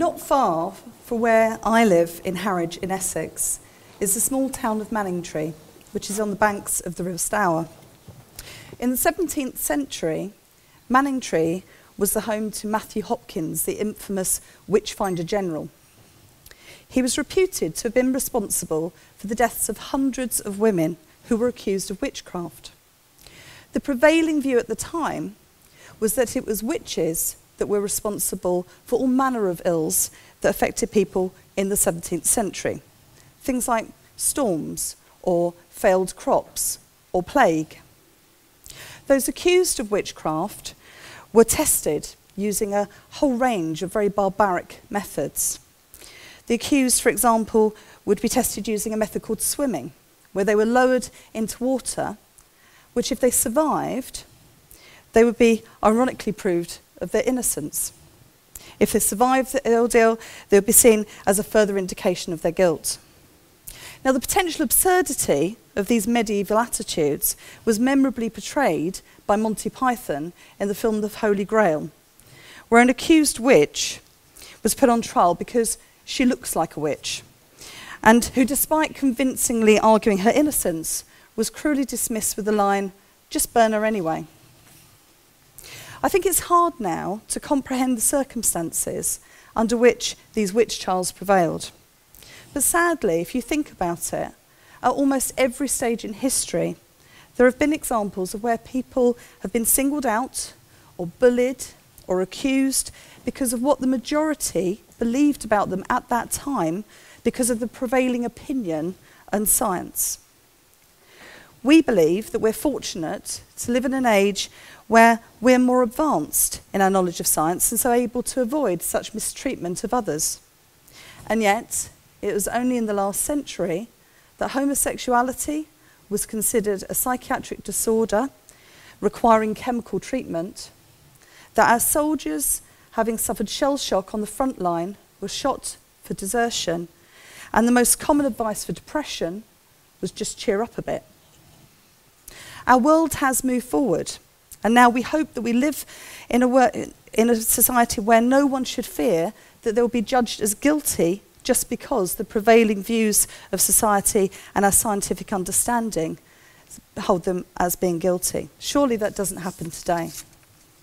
Not far from where I live in Harwich in Essex is the small town of Manningtree, which is on the banks of the River Stour. In the 17th century, Manningtree was the home to Matthew Hopkins, the infamous witchfinder general. He was reputed to have been responsible for the deaths of hundreds of women who were accused of witchcraft. The prevailing view at the time was that it was witches that were responsible for all manner of ills that affected people in the 17th century. Things like storms or failed crops or plague. Those accused of witchcraft were tested using a whole range of very barbaric methods. The accused, for example, would be tested using a method called swimming, where they were lowered into water, which if they survived, they would be ironically proved of their innocence. If they survived the ordeal, they would be seen as a further indication of their guilt. Now, the potential absurdity of these medieval attitudes was memorably portrayed by Monty Python in the film The Holy Grail, where an accused witch was put on trial because she looks like a witch, and who, despite convincingly arguing her innocence, was cruelly dismissed with the line, "Just burn her anyway." I think it's hard now to comprehend the circumstances under which these witch trials prevailed. But sadly, if you think about it, at almost every stage in history, there have been examples of where people have been singled out or bullied or accused because of what the majority believed about them at that time because of the prevailing opinion and science. We believe that we're fortunate to live in an age where we're more advanced in our knowledge of science and so able to avoid such mistreatment of others. And yet, it was only in the last century that homosexuality was considered a psychiatric disorder requiring chemical treatment, that our soldiers, having suffered shell shock on the front line, were shot for desertion, and the most common advice for depression was just cheer up a bit. Our world has moved forward, and now we hope that we live in a society where no one should fear that they will be judged as guilty just because the prevailing views of society and our scientific understanding hold them as being guilty. Surely that doesn't happen today.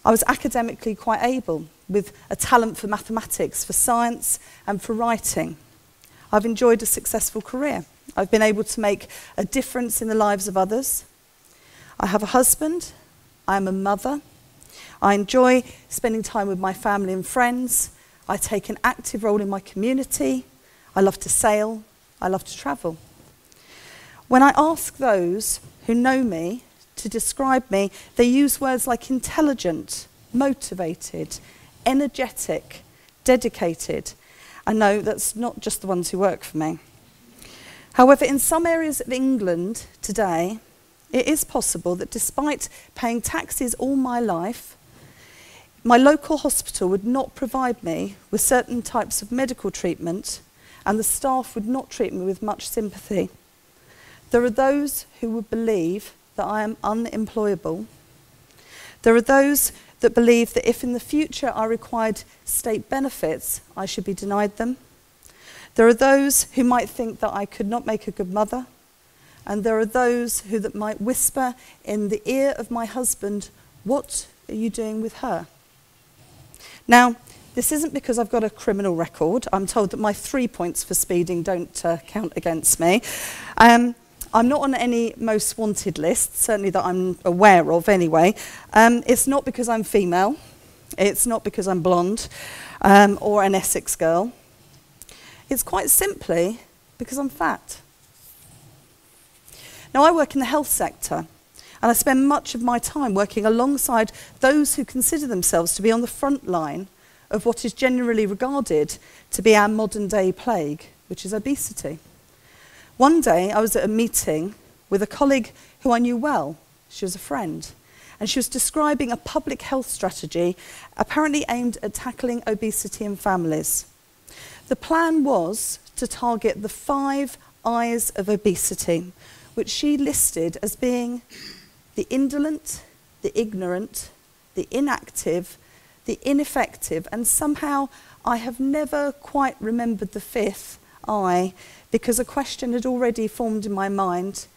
I was academically quite able, with a talent for mathematics, for science, and for writing. I've enjoyed a successful career. I've been able to make a difference in the lives of others. I have a husband. I am a mother. I enjoy spending time with my family and friends. I take an active role in my community. I love to sail. I love to travel. When I ask those who know me to describe me, they use words like intelligent, motivated, energetic, dedicated. I know that's not just the ones who work for me. However, in some areas of England today, it is possible that despite paying taxes all my life, my local hospital would not provide me with certain types of medical treatment, and the staff would not treat me with much sympathy. There are those who would believe that I am unemployable. There are those that believe that if in the future I required state benefits, I should be denied them. There are those who might think that I could not make a good mother. And there are those who that might whisper in the ear of my husband, "What are you doing with her?" Now, this isn't because I've got a criminal record. I'm told that my 3 points for speeding don't count against me. I'm not on any most wanted list, certainly that I'm aware of anyway. It's not because I'm female. It's not because I'm blonde or an Essex girl. It's quite simply because I'm fat. Now, I work in the health sector, and I spend much of my time working alongside those who consider themselves to be on the front line of what is generally regarded to be our modern-day plague, which is obesity. One day, I was at a meeting with a colleague who I knew well. She was a friend, and she was describing a public health strategy apparently aimed at tackling obesity in families. The plan was to target the 5 I's of obesity, which she listed as being the indolent, the ignorant, the inactive, the ineffective, and somehow I have never quite remembered the fifth I, because a question had already formed in my mind,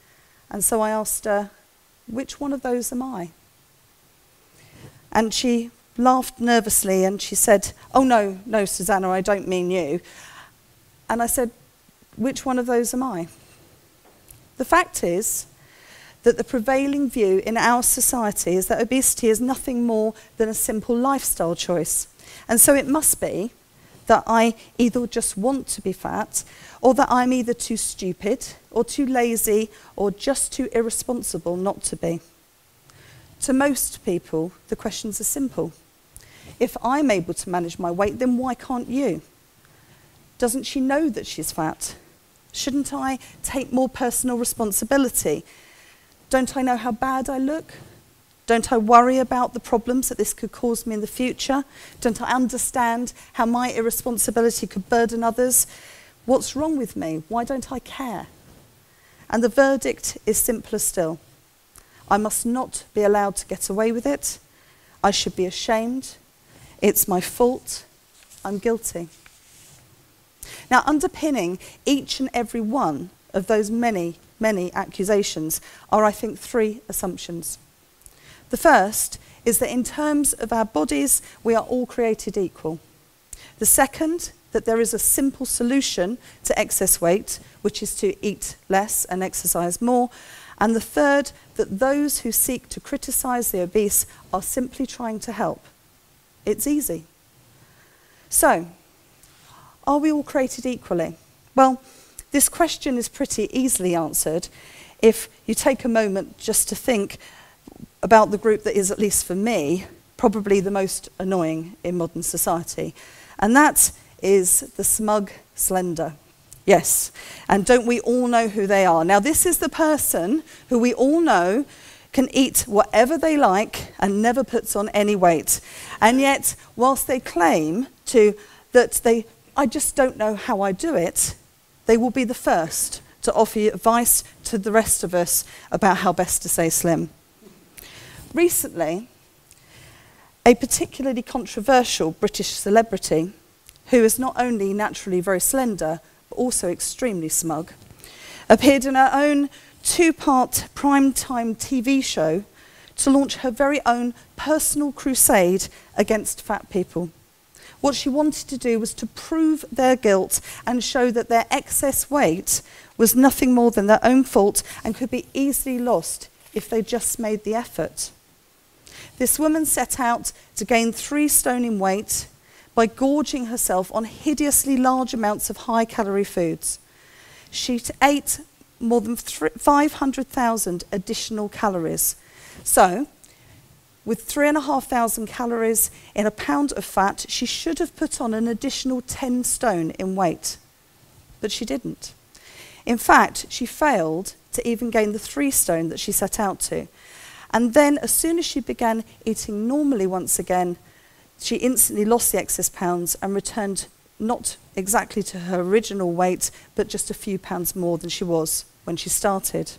and so I asked her, which one of those am I? And she laughed nervously and she said, oh no, Susannah, I don't mean you. And I said, which one of those am I? The fact is that the prevailing view in our society is that obesity is nothing more than a simple lifestyle choice. And so it must be that I either just want to be fat, or that I'm either too stupid or too lazy or just too irresponsible not to be. To most people, the questions are simple. If I'm able to manage my weight, then why can't you? Doesn't she know that she's fat? Shouldn't I take more personal responsibility? Don't I know how bad I look? Don't I worry about the problems that this could cause me in the future? Don't I understand how my irresponsibility could burden others? What's wrong with me? Why don't I care? And the verdict is simpler still. I must not be allowed to get away with it. I should be ashamed. It's my fault. I'm guilty. Now, underpinning each and every one of those many accusations are, I think, three assumptions. The first is that in terms of our bodies, we are all created equal. The second, that there is a simple solution to excess weight, which is to eat less and exercise more. And the third, that those who seek to criticise the obese are simply trying to help. It's easy. So, are we all created equally? Well, this question is pretty easily answered if you take a moment just to think about the group that is, at least for me, probably the most annoying in modern society. And that is the smug slender. Yes, and don't we all know who they are? Now, this is the person who we all know can eat whatever they like and never puts on any weight. And yet, whilst they claim I just don't know how I do it, they will be the first to offer advice to the rest of us about how best to stay slim. Recently, a particularly controversial British celebrity, who is not only naturally very slender, but also extremely smug, appeared in her own two-part primetime TV show to launch her very own personal crusade against fat people. What she wanted to do was to prove their guilt and show that their excess weight was nothing more than their own fault and could be easily lost if they just made the effort. This woman set out to gain 3 stone in weight by gorging herself on hideously large amounts of high-calorie foods. She ate more than 500,000 additional calories. So, with 3,500 calories in a pound of fat, she should have put on an additional 10 stone in weight. But she didn't. In fact, she failed to even gain the 3 stone that she set out to. And then, as soon as she began eating normally once again, she instantly lost the excess pounds and returned not exactly to her original weight, but just a few pounds more than she was when she started.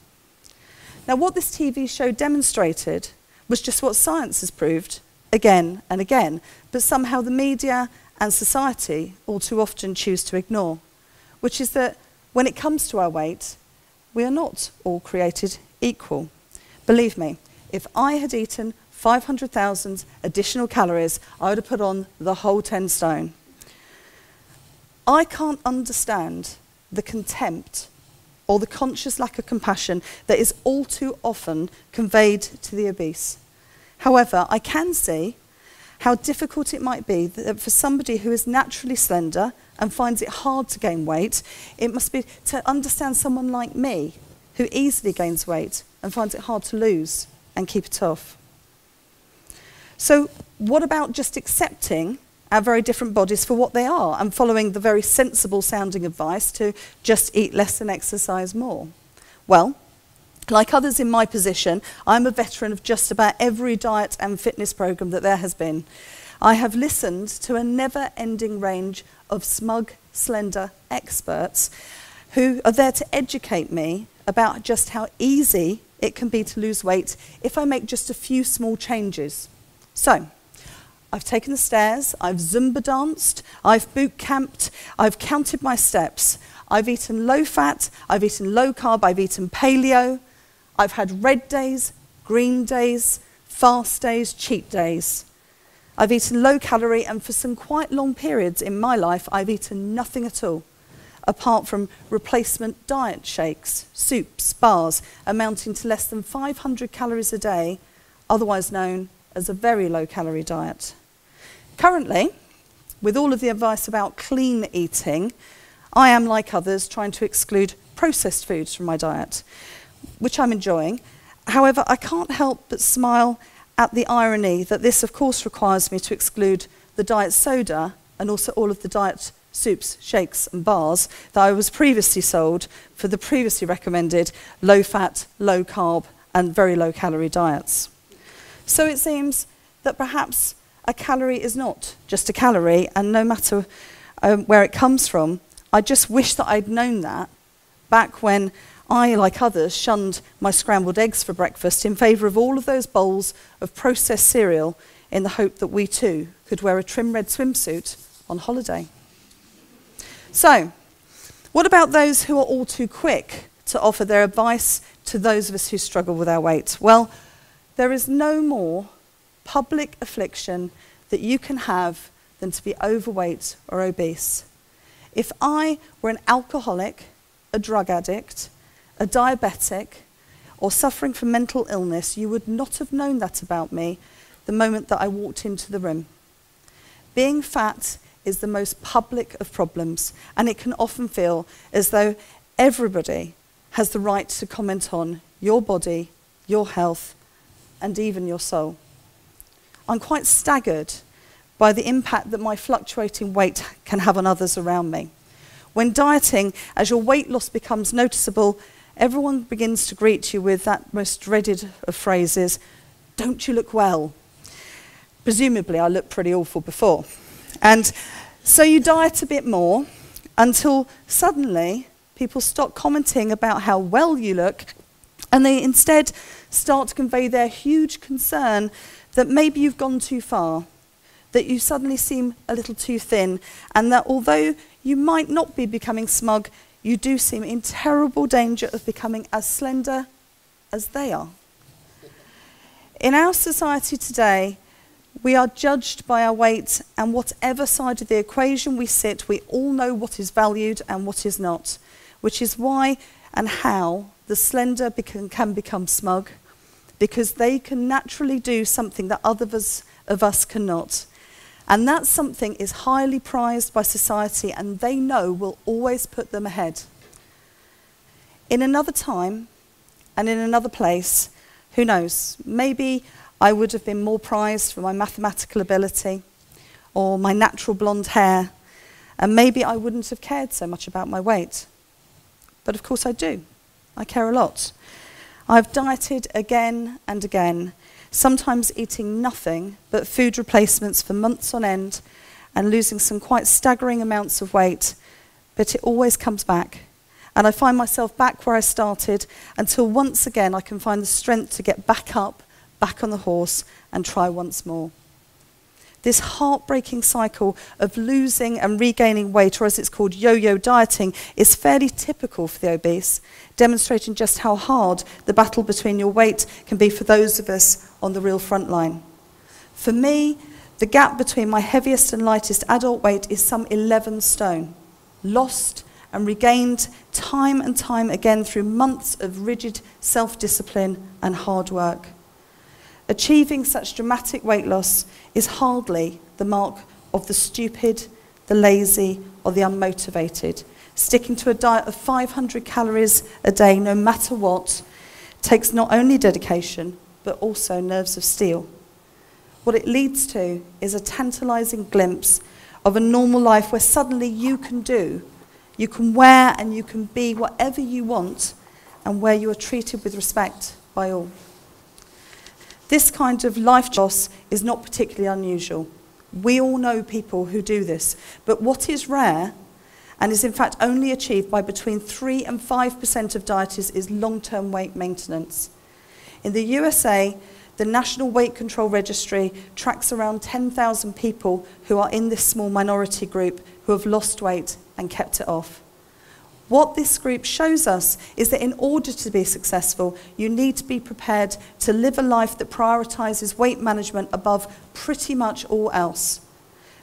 Now, what this TV show demonstrated was just what science has proved again and again, but somehow the media and society all too often choose to ignore, which is that when it comes to our weight, we are not all created equal. Believe me, if I had eaten 500,000 additional calories, I would have put on the whole 10 stone. I can't understand the contempt or the conscious lack of compassion that is all too often conveyed to the obese. However, I can see how difficult it might be that for somebody who is naturally slender and finds it hard to gain weight, it must be to understand someone like me who easily gains weight and finds it hard to lose and keep it off. So what about just accepting our very different bodies for what they are and following the very sensible sounding advice to just eat less and exercise more? Well, like others in my position, I'm a veteran of just about every diet and fitness program that there has been. I have listened to a never-ending range of smug, slender experts who are there to educate me about just how easy it can be to lose weight if I make just a few small changes. So, I've taken the stairs, I've Zumba danced, I've boot camped, I've counted my steps. I've eaten low fat, I've eaten low carb, I've eaten paleo. I've had red days, green days, fast days, cheat days. I've eaten low calorie, and for some quite long periods in my life, I've eaten nothing at all, apart from replacement diet shakes, soups, bars, amounting to less than 500 calories a day, otherwise known as a very low calorie diet. Currently, with all of the advice about clean eating, I am, like others, trying to exclude processed foods from my diet, which I'm enjoying. However, I can't help but smile at the irony that this, of course, requires me to exclude the diet soda and also all of the diet soups, shakes and bars that I was previously sold for the previously recommended low-fat, low-carb and very low-calorie diets. So it seems that perhaps a calorie is not just a calorie, and no matter where it comes from, I just wish that I'd known that back when I, like others, shunned my scrambled eggs for breakfast in favour of all of those bowls of processed cereal in the hope that we too could wear a trim red swimsuit on holiday. So, what about those who are all too quick to offer their advice to those of us who struggle with our weight? Well, there is no more public affliction that you can have than to be overweight or obese. If I were an alcoholic, a drug addict, a diabetic, or suffering from mental illness, you would not have known that about me the moment that I walked into the room. Being fat is the most public of problems, and it can often feel as though everybody has the right to comment on your body, your health, and even your soul. I'm quite staggered by the impact that my fluctuating weight can have on others around me. When dieting, as your weight loss becomes noticeable, everyone begins to greet you with that most dreaded of phrases, "Don't you look well?" Presumably, I looked pretty awful before. And so you diet a bit more until suddenly people stop commenting about how well you look, and they instead start to convey their huge concern that maybe you've gone too far, that you suddenly seem a little too thin, and that although you might not be becoming smug, you do seem in terrible danger of becoming as slender as they are. In our society today, we are judged by our weight, and whatever side of the equation we sit, we all know what is valued and what is not, which is why and how the slender can become smug, because they can naturally do something that others of us cannot. And that something is highly prized by society, and they know will always put them ahead. In another time and in another place, who knows, maybe I would have been more prized for my mathematical ability or my natural blonde hair, and maybe I wouldn't have cared so much about my weight. But of course I do. I care a lot. I've dieted again and again, sometimes eating nothing but food replacements for months on end and losing some quite staggering amounts of weight, but it always comes back. And I find myself back where I started until once again I can find the strength to get back up, back on the horse, and try once more. This heartbreaking cycle of losing and regaining weight, or as it's called, yo-yo dieting, is fairly typical for the obese, demonstrating just how hard the battle between your weight can be for those of us on the real front line. For me, the gap between my heaviest and lightest adult weight is some 11 stone, lost and regained time and time again through months of rigid self-discipline and hard work. Achieving such dramatic weight loss is hardly the mark of the stupid, the lazy, or the unmotivated. Sticking to a diet of 500 calories a day, no matter what, takes not only dedication, but also nerves of steel. What it leads to is a tantalizing glimpse of a normal life where suddenly you can wear and you can be whatever you want, and where you are treated with respect by all. This kind of life loss is not particularly unusual. We all know people who do this, but what is rare, and is in fact only achieved by between 3 and 5% of dieters, is long-term weight maintenance. In the USA, the National Weight Control Registry tracks around 10,000 people who are in this small minority group who have lost weight and kept it off. What this group shows us is that in order to be successful, you need to be prepared to live a life that prioritises weight management above pretty much all else.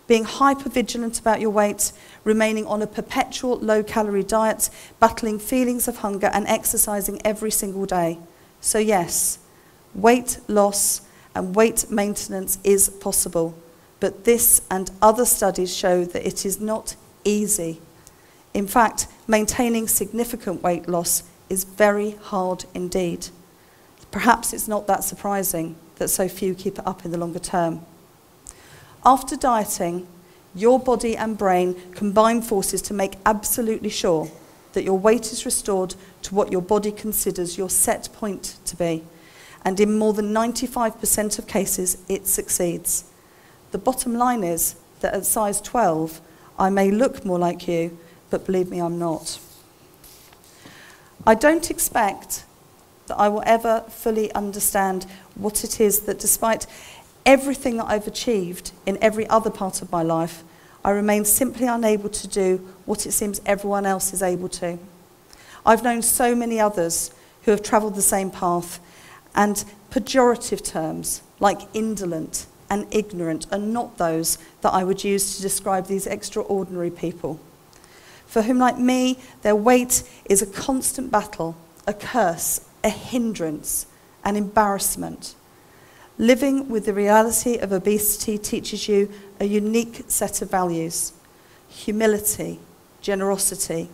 Being hyper-vigilant about your weight, remaining on a perpetual low-calorie diet, battling feelings of hunger and exercising every single day. So yes, weight loss and weight maintenance is possible, but this and other studies show that it is not easy. In fact, maintaining significant weight loss is very hard indeed. Perhaps it's not that surprising that so few keep it up in the longer term. After dieting, your body and brain combine forces to make absolutely sure that your weight is restored to what your body considers your set point to be. And in more than 95% of cases, it succeeds. The bottom line is that at size 12, I may look more like you, but believe me, I'm not. I don't expect that I will ever fully understand what it is that, despite everything that I've achieved in every other part of my life, I remain simply unable to do what it seems everyone else is able to. I've known so many others who have travelled the same path, and pejorative terms like indolent and ignorant are not those that I would use to describe these extraordinary people, for whom, like me, their weight is a constant battle, a curse, a hindrance, an embarrassment. Living with the reality of obesity teaches you a unique set of values: humility, generosity,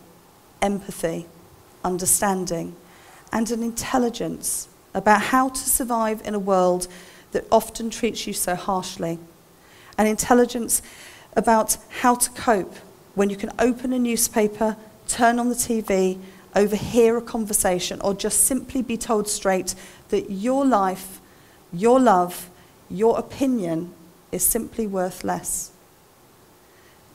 empathy, understanding, and an intelligence about how to survive in a world that often treats you so harshly. An intelligence about how to cope when you can open a newspaper, turn on the TV, overhear a conversation, or just simply be told straight that your life, your love, your opinion is simply worth less.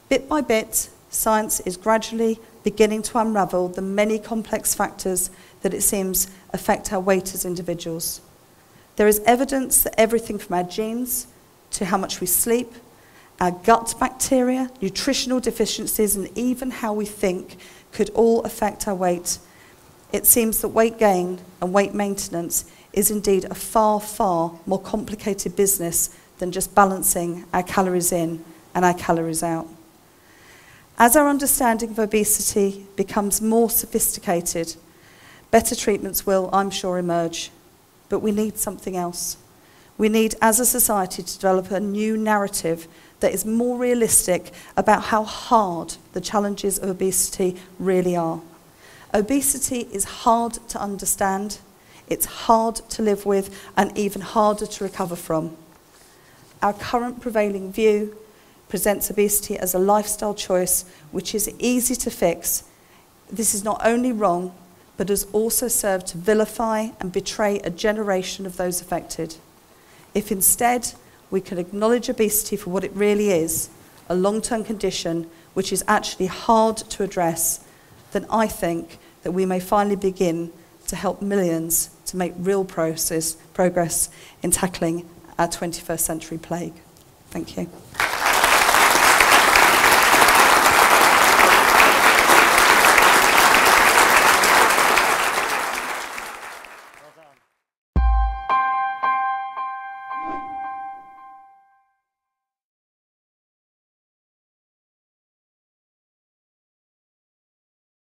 Bit by bit, science is gradually beginning to unravel the many complex factors that it seems affect our weight as individuals. There is evidence that everything from our genes to how much we sleep, our gut bacteria, nutritional deficiencies, and even how we think could all affect our weight. It seems that weight gain and weight maintenance is indeed a far, far more complicated business than just balancing our calories in and our calories out. As our understanding of obesity becomes more sophisticated, better treatments will, I'm sure, emerge. But we need something else. We need, as a society, to develop a new narrative that is more realistic about how hard the challenges of obesity really are. Obesity is hard to understand, it's hard to live with, and even harder to recover from. Our current prevailing view presents obesity as a lifestyle choice which is easy to fix. This is not only wrong, but has also served to vilify and betray a generation of those affected. If instead we can acknowledge obesity for what it really is, a long-term condition which is actually hard to address, then I think that we may finally begin to help millions to make real progress in tackling our 21st century plague. Thank you.